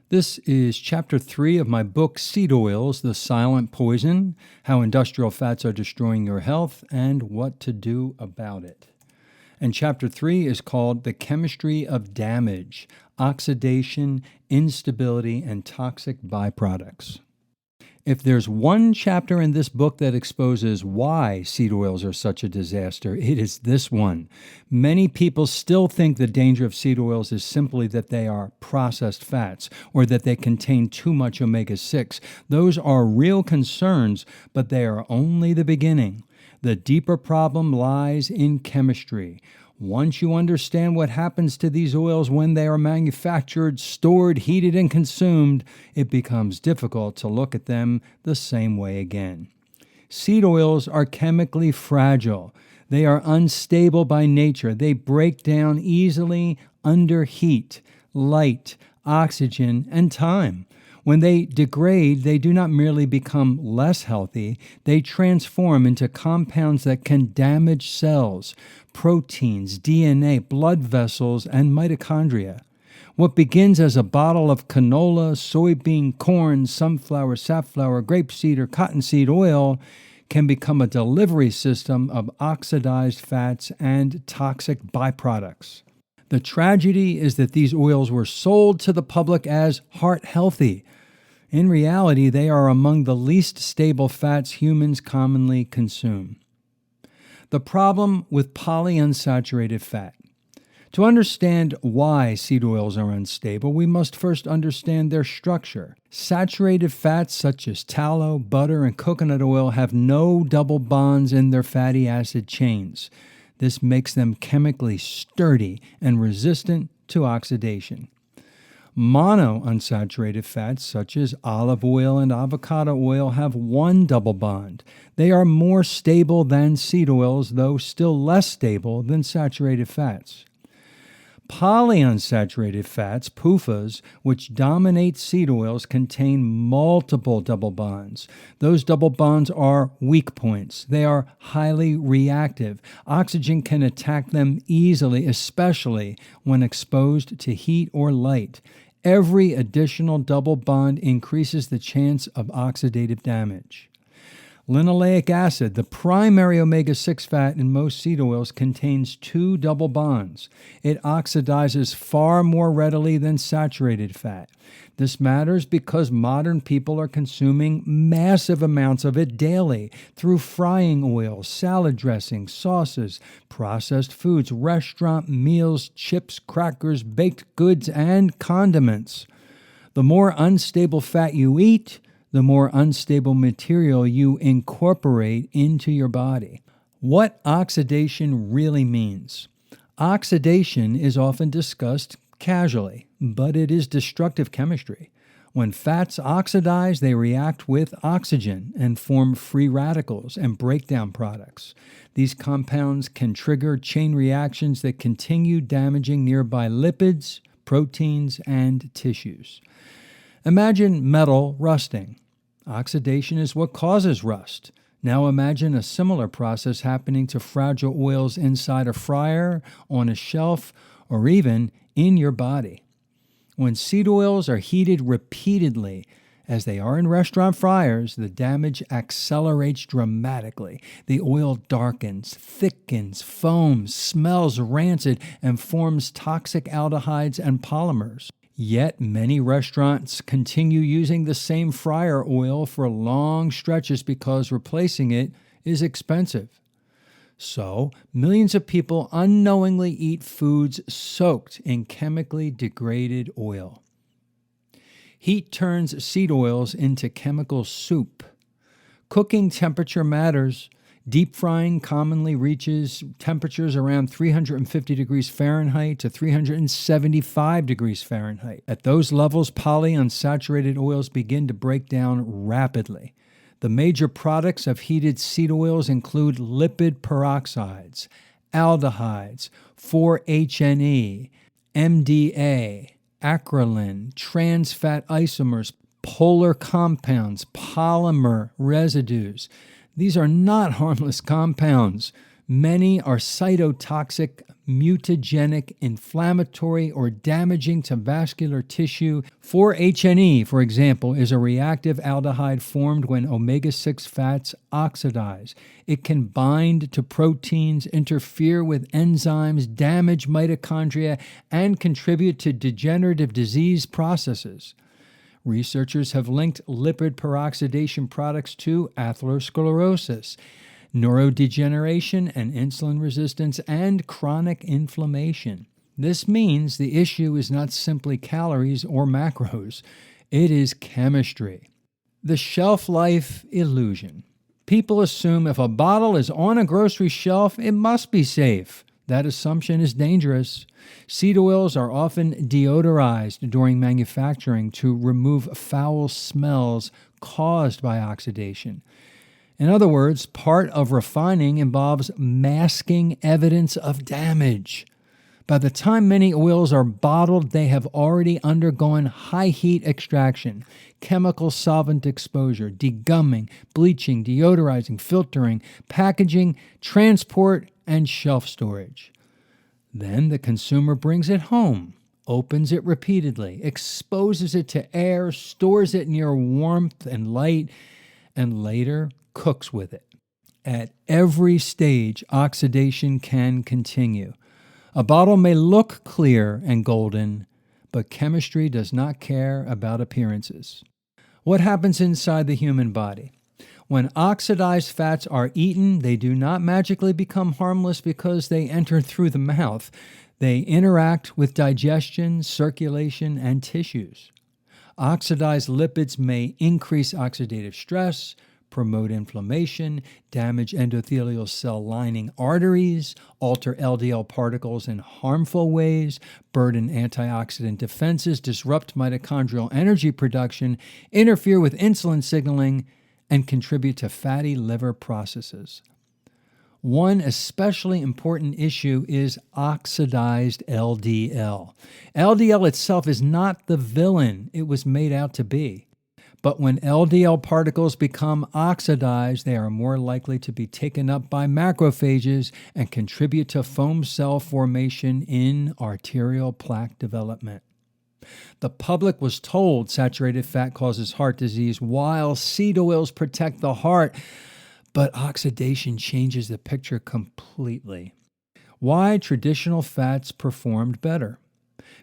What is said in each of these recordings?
This is Chapter 3 of my book, Seed Oils, The Silent Poison, How Industrial Fats Are Destroying Your Health, and What to Do About It. And Chapter 3 is called The Chemistry of Damage, Oxidation, Instability, and Toxic Byproducts. If there's one chapter in this book that exposes why seed oils are such a disaster, it is this one. Many people still think the danger of seed oils is simply that they are processed fats or that they contain too much omega-6. Those are real concerns, but they are only the beginning. The deeper problem lies in chemistry. Once you understand what happens to these oils when they are manufactured, stored, heated, and consumed, it becomes difficult to look at them the same way again. Seed oils are chemically fragile. They are unstable by nature. They break down easily under heat, light, oxygen, and time. When they degrade, they do not merely become less healthy, they transform into compounds that can damage cells, proteins, DNA, blood vessels, and mitochondria. What begins as a bottle of canola, soybean, corn, sunflower, safflower, grapeseed, or cottonseed oil can become a delivery system of oxidized fats and toxic byproducts. The tragedy is that these oils were sold to the public as heart healthy. In reality, they are among the least stable fats humans commonly consume. The problem with polyunsaturated fat. To understand why seed oils are unstable, we must first understand their structure. Saturated fats such as tallow, butter, and coconut oil have no double bonds in their fatty acid chains. This makes them chemically sturdy and resistant to oxidation. Monounsaturated fats such as olive oil and avocado oil have one double bond. They are more stable than seed oils, though still less stable than saturated fats. Polyunsaturated fats, PUFAs, which dominate seed oils, contain multiple double bonds. Those double bonds are weak points. They are highly reactive. Oxygen can attack them easily, especially when exposed to heat or light. Every additional double bond increases the chance of oxidative damage. Linoleic acid, the primary omega-6 fat in most seed oils, contains two double bonds. It oxidizes far more readily than saturated fat. This matters because modern people are consuming massive amounts of it daily through frying oil, salad dressings, sauces, processed foods, restaurant meals, chips, crackers, baked goods, and condiments. The more unstable fat you eat, the more unstable material you incorporate into your body. What oxidation really means? Oxidation is often discussed casually, but it is destructive chemistry. When fats oxidize, they react with oxygen and form free radicals and breakdown products. These compounds can trigger chain reactions that continue damaging nearby lipids, proteins, and tissues. Imagine metal rusting. Oxidation is what causes rust. Now imagine a similar process happening to fragile oils inside a fryer, on a shelf, or even in your body. When seed oils are heated repeatedly, as they are in restaurant fryers, the damage accelerates dramatically. The oil darkens, thickens, foams, smells rancid, and forms toxic aldehydes and polymers. Yet many restaurants continue using the same fryer oil for long stretches because replacing it is expensive. So, millions of people unknowingly eat foods soaked in chemically degraded oil. Heat turns seed oils into chemical soup. Cooking temperature matters. Deep frying commonly reaches temperatures around 350 degrees Fahrenheit to 375 degrees Fahrenheit. At those levels, polyunsaturated oils begin to break down rapidly. The major products of heated seed oils include lipid peroxides, aldehydes, 4-HNE, MDA, acrolein, trans fat isomers, polar compounds, polymer residues. These are not harmless compounds. Many are cytotoxic, mutagenic, inflammatory, or damaging to vascular tissue. 4-HNE, for example, is a reactive aldehyde formed when omega-6 fats oxidize. It can bind to proteins, interfere with enzymes, damage mitochondria, and contribute to degenerative disease processes. Researchers have linked lipid peroxidation products to atherosclerosis, neurodegeneration and insulin resistance, and chronic inflammation. This means the issue is not simply calories or macros. It is chemistry. The shelf life illusion. People assume if a bottle is on a grocery shelf, it must be safe. That assumption is dangerous. Seed oils are often deodorized during manufacturing to remove foul smells caused by oxidation. In other words, part of refining involves masking evidence of damage. By the time many oils are bottled, they have already undergone high heat extraction, chemical solvent exposure, degumming, bleaching, deodorizing, filtering, packaging, transport, and shelf storage. Then the consumer brings it home, opens it repeatedly, exposes it to air, stores it near warmth and light, and later cooks with it. At every stage, oxidation can continue. A bottle may look clear and golden, but chemistry does not care about appearances. What happens inside the human body? When oxidized fats are eaten, they do not magically become harmless because they enter through the mouth. They interact with digestion, circulation, and tissues. Oxidized lipids may increase oxidative stress, promote inflammation, damage endothelial cell lining arteries, alter LDL particles in harmful ways, burden antioxidant defenses, disrupt mitochondrial energy production, interfere with insulin signaling, and contribute to fatty liver processes. One especially important issue is oxidized LDL. LDL itself is not the villain it was made out to be. But when LDL particles become oxidized, they are more likely to be taken up by macrophages and contribute to foam cell formation in arterial plaque development. The public was told saturated fat causes heart disease while seed oils protect the heart, but oxidation changes the picture completely. Why traditional fats performed better?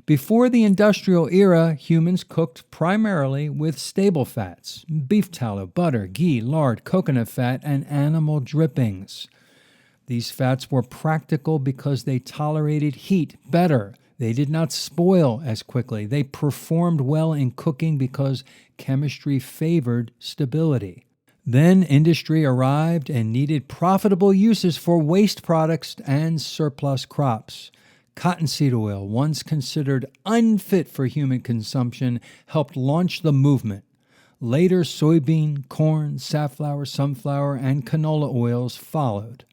Before the industrial era, humans cooked primarily with stable fats: beef tallow, butter, ghee, lard, coconut fat, and animal drippings. These fats were practical because they tolerated heat better. They did not spoil as quickly. They performed well in cooking because chemistry favored stability. Then industry arrived and needed profitable uses for waste products and surplus crops. Cottonseed oil, once considered unfit for human consumption, helped launch the movement. Later, soybean, corn, safflower, sunflower, and canola oils followed.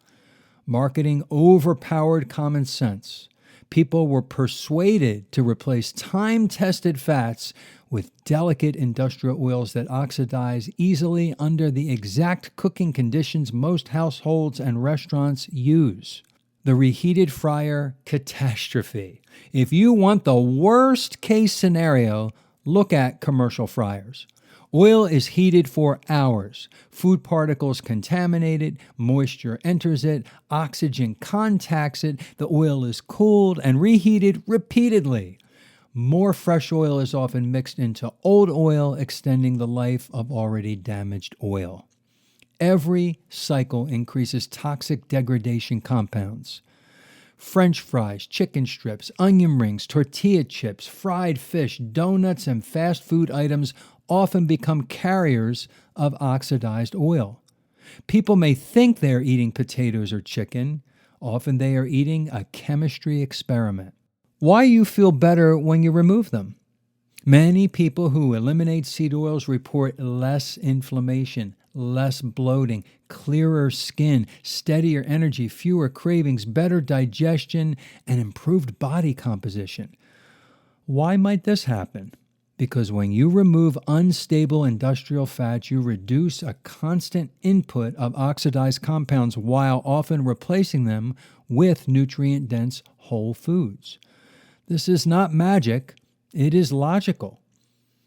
Marketing overpowered common sense. People were persuaded to replace time-tested fats with delicate industrial oils that oxidize easily under the exact cooking conditions most households and restaurants use. The reheated fryer catastrophe. If you want the worst case scenario, look at commercial fryers. Oil is heated for hours. Food particles contaminate it, moisture enters it, oxygen contacts it, the oil is cooled and reheated repeatedly. More fresh oil is often mixed into old oil, extending the life of already damaged oil. Every cycle increases toxic degradation compounds. French fries, chicken strips, onion rings, tortilla chips, fried fish, donuts, and fast food items often become carriers of oxidized oil. People may think they are eating potatoes or chicken. Often they are eating a chemistry experiment. Why you feel better when you remove them? Many people who eliminate seed oils report less inflammation, less bloating, clearer skin, steadier energy, fewer cravings, better digestion, and improved body composition. Why might this happen? because when you remove unstable industrial fats, you reduce a constant input of oxidized compounds while often replacing them with nutrient-dense whole foods. This is not magic, it is logical.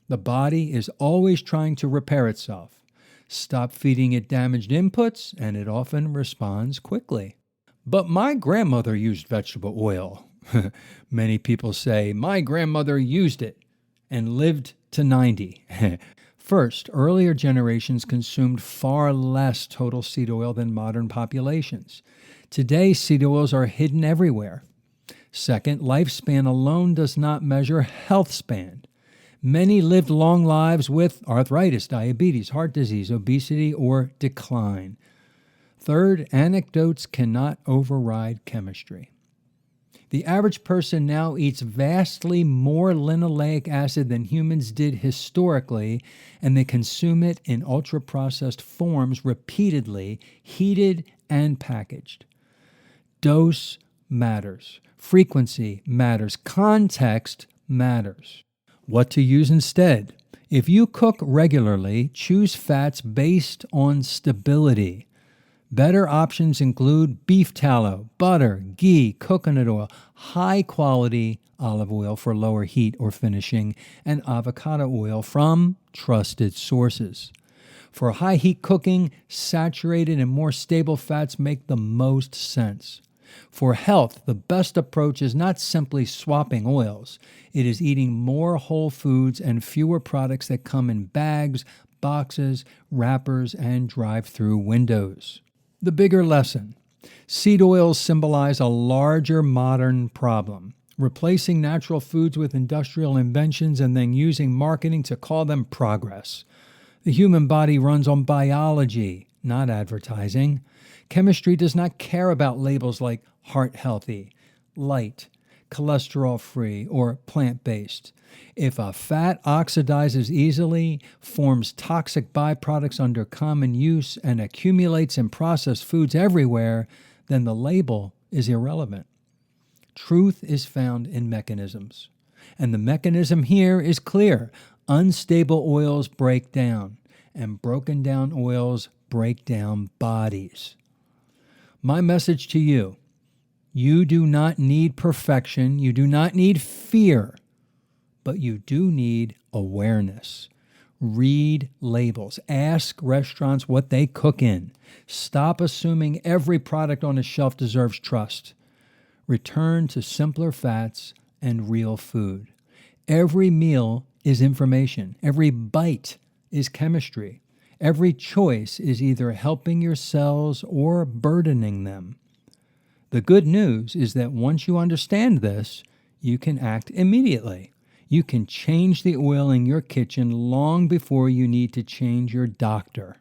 The body is always trying to repair itself. Stop feeding it damaged inputs, and it often responds quickly. But my grandmother used vegetable oil. Many people say, my grandmother used it and lived to 90. First, earlier generations consumed far less total seed oil than modern populations. Today, seed oils are hidden everywhere. Second, lifespan alone does not measure health span. Many lived long lives with arthritis, diabetes, heart disease, obesity, or decline. Third, anecdotes cannot override chemistry. The average person now eats vastly more linoleic acid than humans did historically, and they consume it in ultra-processed forms repeatedly, heated and packaged. Dose matters. Frequency matters. Context matters. What to use instead? If you cook regularly, choose fats based on stability. Better options include beef tallow, butter, ghee, coconut oil, high-quality olive oil for lower heat or finishing, and avocado oil from trusted sources. For high-heat cooking, saturated and more stable fats make the most sense. For health, the best approach is not simply swapping oils. It is eating more whole foods and fewer products that come in bags, boxes, wrappers, and drive-through windows. The bigger lesson. Seed oils symbolize a larger modern problem. Replacing natural foods with industrial inventions and then using marketing to call them progress. The human body runs on biology, not advertising. Chemistry does not care about labels like heart healthy, light, cholesterol-free, or plant-based. If a fat oxidizes easily, forms toxic byproducts under common use, and accumulates in processed foods everywhere, then the label is irrelevant. Truth is found in mechanisms. And the mechanism here is clear. Unstable oils break down, and broken down oils break down bodies. My message to you, you do not need perfection, you do not need fear, but you do need awareness. Read labels. Ask restaurants what they cook in. Stop assuming every product on a shelf deserves trust. Return to simpler fats and real food. Every meal is information. Every bite is chemistry. Every choice is either helping your cells or burdening them. The good news is that once you understand this, you can act immediately. You can change the oil in your kitchen long before you need to change your doctor.